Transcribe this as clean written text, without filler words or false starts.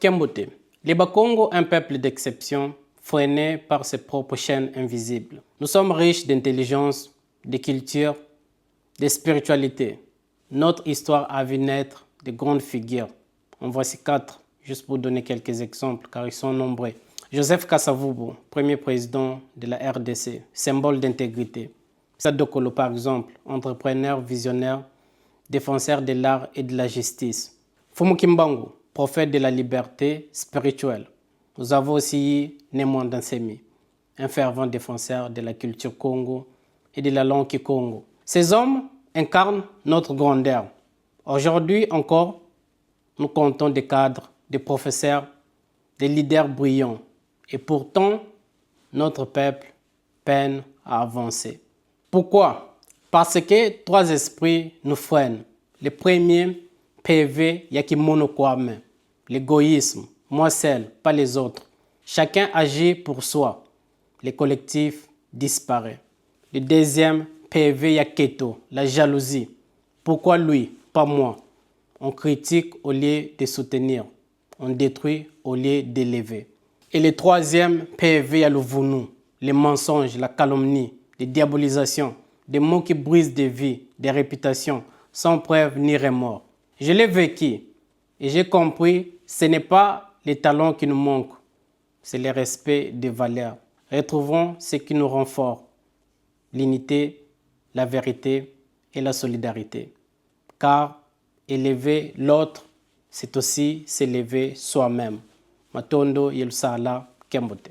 Kembote. Les Bakongo, un peuple d'exception, freiné par ses propres chaînes invisibles. Nous sommes riches d'intelligence, de culture, de spiritualité. Notre histoire a vu naître de grandes figures. En voici 4, juste pour donner quelques exemples, car ils sont nombreux. Joseph Kasavubu, premier président de la RDC, symbole d'intégrité. Sadou Kolo, par exemple, entrepreneur, visionnaire, défenseur de l'art et de la justice. Fumu Kimbangu, prophète de la liberté spirituelle. Nous avons aussi Némon Dansemi, un fervent défenseur de la culture Congo et de la langue Kikongo. Ces hommes incarnent notre grandeur. Aujourd'hui encore, nous comptons des cadres, des professeurs, des leaders brillants. Et pourtant, notre peuple peine à avancer. Pourquoi? Parce que 3 esprits nous freinent. Le premier, PV, Yakimono Kwame, l'égoïsme, moi seul, pas les autres. Chacun agit pour soi. Le collectif disparaît. Le deuxième, PV, Yaketo, la jalousie. Pourquoi lui, pas moi? On critique au lieu de soutenir. On détruit au lieu d'élever. Et le troisième, PV, Yalouvunou, les mensonges, la calomnie, les diabolisations, des mots qui brisent des vies, des réputations, sans preuve ni remords. Je l'ai vécu et j'ai compris, ce n'est pas les talents qui nous manquent, c'est le respect des valeurs. Retrouvons ce qui nous rend forts, l'unité, la vérité et la solidarité. Car élever l'autre, c'est aussi s'élever soi-même. Matondo Yelusala Kembote.